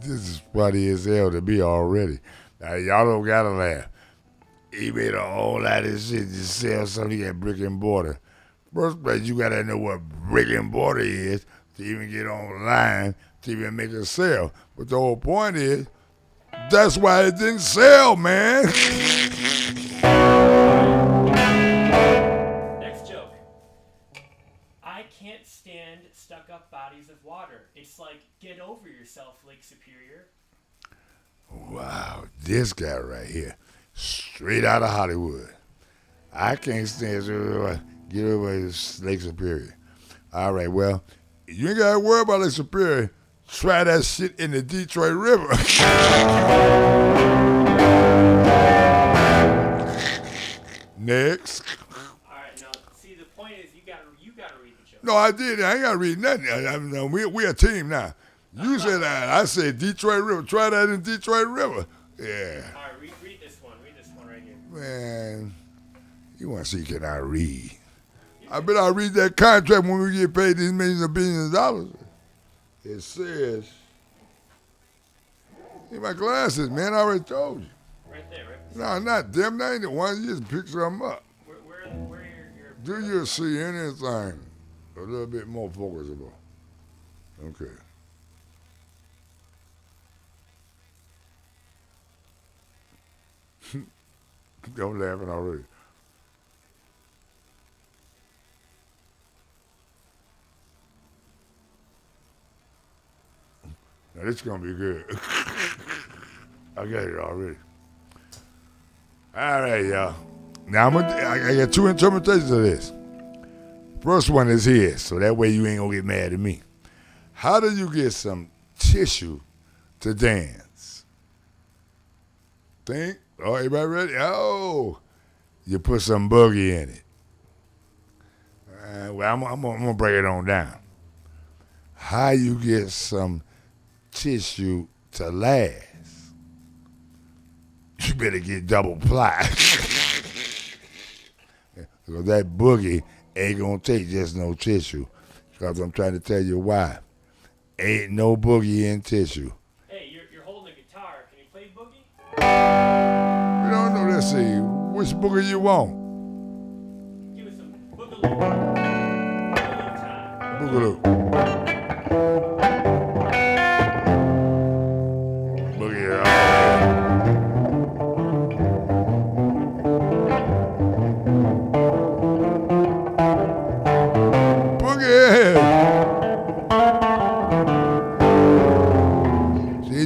Speaker 1: this is funny as hell to me already. Now, y'all don't gotta laugh. He made a whole lot of shit to sell something at brick and mortar. First place, you gotta know what brick and mortar is to even get online to even make a sale. But the whole point is, that's why it didn't sell, man.
Speaker 2: Next joke. I can't stand stuck-up bodies of water. It's like, get over yourself, Lake Superior.
Speaker 1: Wow, this guy right here, straight out of Hollywood. I can't stand get over Lake Superior. All right, well, you ain't got to worry about Lake Superior. Try that shit in the Detroit River. Next.
Speaker 2: All right, now, see, the point is you gotta read the joke.
Speaker 1: No, I did. I ain't got to read nothing. We a team now. You said that. I said Detroit River. Try that in Detroit River. Yeah.
Speaker 2: All right, read this one. Read this one right here.
Speaker 1: Man, you want to see can I read? I bet I'll read that contract when we get paid these millions of billions of dollars. It says, in my glasses, man, I already told you.
Speaker 2: Right there, right?
Speaker 1: No, not them. They ain't the ones. You just pick something up.
Speaker 2: Where your
Speaker 1: Do you see anything a little bit more focusable? Okay. Don't laugh already. Now this is gonna be good. I got it already. All right, y'all. Now I got two interpretations of this. First one is here, so that way you ain't gonna get mad at me. How do you get some tissue to dance? Think? Oh, everybody ready? Oh, you put some boogie in it. Well, I'm gonna break it on down. How you get some tissue to last? You better get double ply. Because that boogie ain't gonna take just no tissue. Because I'm trying to tell you why. Ain't no boogie in tissue.
Speaker 2: Hey, you're holding a guitar. Can you play boogie?
Speaker 1: We don't know. Let's see. Which boogie you want?
Speaker 2: Give us some boogaloo. Boogaloo time.
Speaker 1: Boogaloo. Boogie.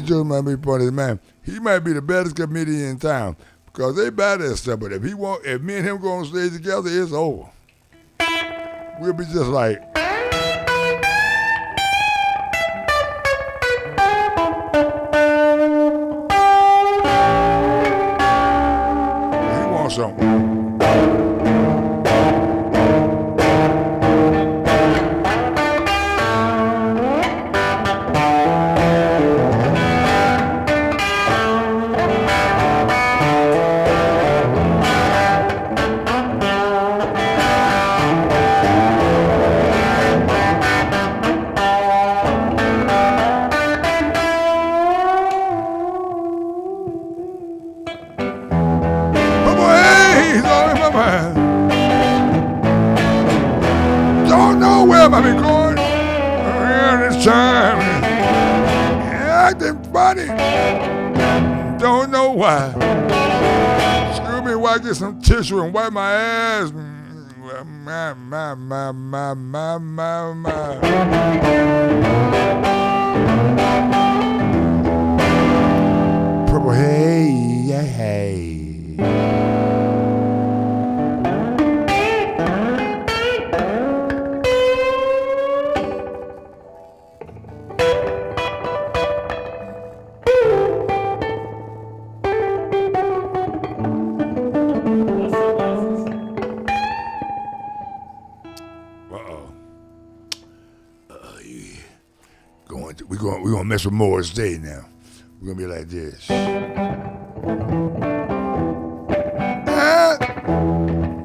Speaker 1: Joe might be part of the man. He might be the baddest comedian in town because they buy that stuff. But if me and him go on stage together, it's over. We'll be just like. He wants something. Don't know where I be going around this time. Acting funny. Don't know why. Excuse me while I get some tissue and wipe my ass. My. Purple, hey, yeah, hey. We're gonna mess with Morris Day now. We're gonna be like this.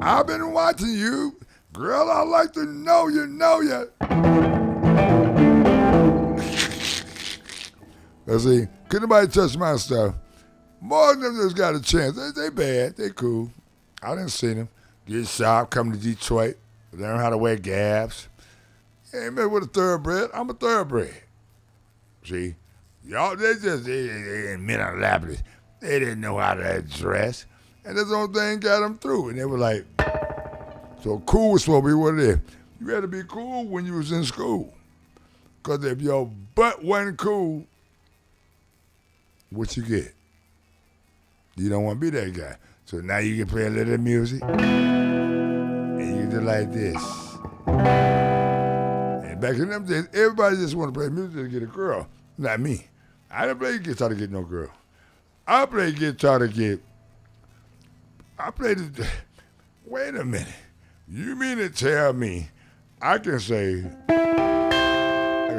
Speaker 1: I've been watching you. Girl, I'd like to know you ya. Let's see. Could nobody touch my stuff? More of them just got a chance. They bad. They cool. I didn't see them. Get sharp, come to Detroit, learn how to wear gaps. Ain't met with a thoroughbred. I'm a thoroughbred. See? Y'all, they ain't men on lappers. They didn't know how to dress. And that's the only thing got them through. And they were like, so cool was supposed to be what it is. You had to be cool when you was in school. Because if your butt wasn't cool, what you get? You don't want to be that guy. So now you can play a little music. And you do like this. And back in them days, everybody just want to play music to get a girl. Not me. I didn't play guitar to get no girl. I played guitar to get... Wait a minute. You mean to tell me I can say... I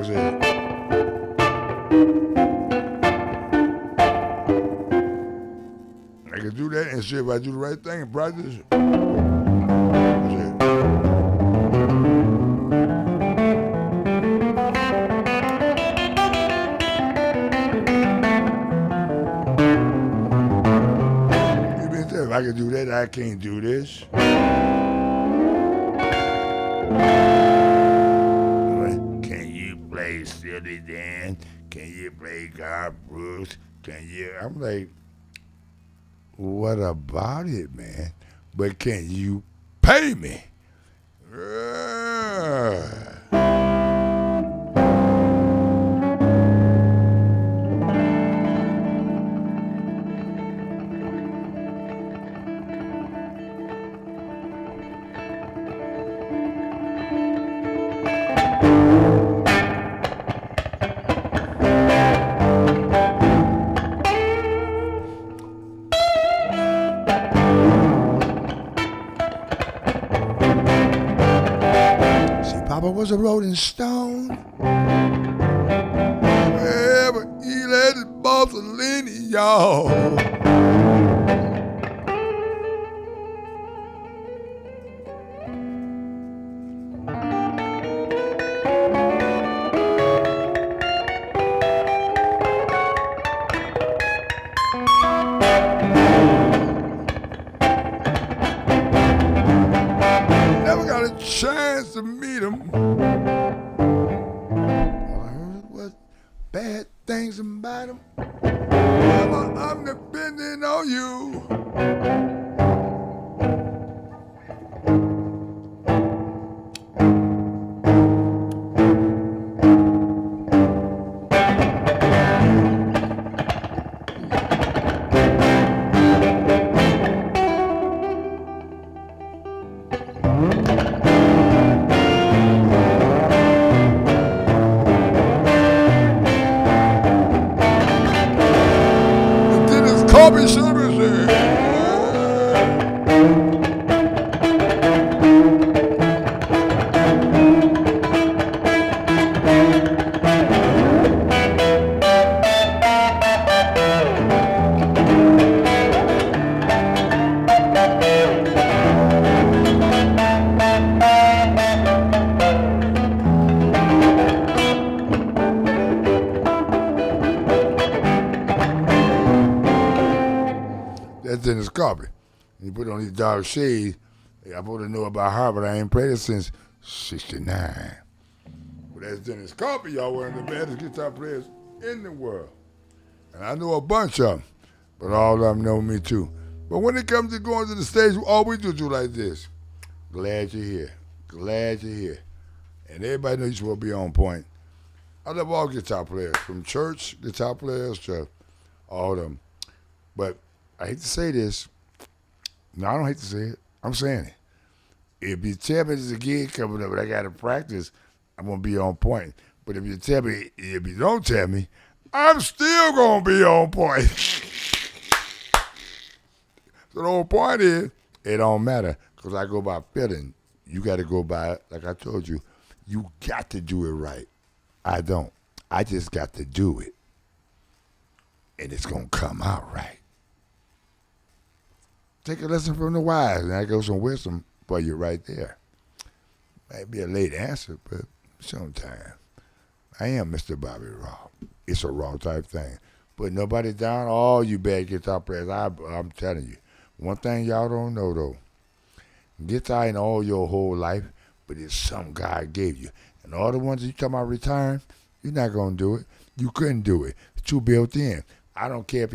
Speaker 1: can do that and see if I do the right thing and practice. If I can do that, I can't do this. Can you play Steely Dan? Can you play Garth Brooks? Can you? I'm like, what about it, man? But can you pay me? was a rolling stone. Wherever he led his Mussolini, y'all. Never got a chance to meet him. All I heard was bad things about him. Mama, I'm depending on you. Coffee services. That's Dennis Coffee. You put on these dark shades. I supposed to know about her, but I ain't played it since '69. But that's Dennis Coffee, y'all, one of the baddest guitar players in the world. And I know a bunch of them, but all of them know me too. But when it comes to going to the stage, all we do like this. Glad you're here. Glad you're here. And everybody knows you're supposed to be on point. I love all guitar players, from church guitar players to all of them. But I hate to say this. No, I don't hate to say it. I'm saying it. If you tell me there's a gig coming up and I got to practice, I'm going to be on point. But if you don't tell me, I'm still going to be on point. So the whole point is, it don't matter because I go by feeling. You got to go by, like I told you, you got to do it right. I don't. I just got to do it. And it's going to come out right. Take a lesson from the wise, and I got some wisdom for you right there. Might be a late answer, but sometime. I am Mr. Bobby Raw. It's a raw type thing. Put nobody down, all you bad guitar players. I'm telling you. One thing y'all don't know, though. Guitar ain't all your whole life, but it's something God gave you. And all the ones that you talking about retiring, you're not going to do it. You couldn't do it. It's too built in. I don't care if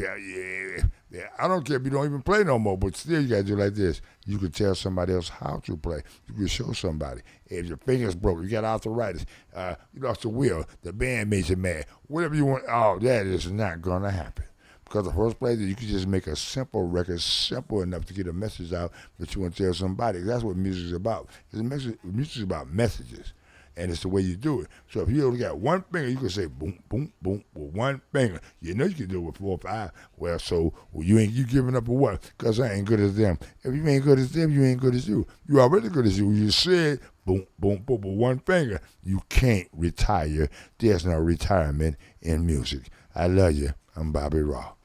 Speaker 1: I don't care if you don't even play no more, but still you got to do it like this. You can tell somebody else how to play. You can show somebody. If your finger's broke, you got arthritis, you lost the will, the band made you mad, whatever you want, all that is not going to happen. Because the first place, you can just make a simple record, simple enough to get a message out that you want to tell somebody. That's what music's about. Music's about messages. And it's the way you do it. So if you only got one finger, you can say boom, boom, boom with one finger. You know you can do it with 4 or 5. Well, you giving up a what? Because I ain't good as them. If you ain't good as them, you ain't good as you. You already good as you. You said boom, boom, boom with one finger. You can't retire. There's no retirement in music. I love you. I'm Bobby Raw.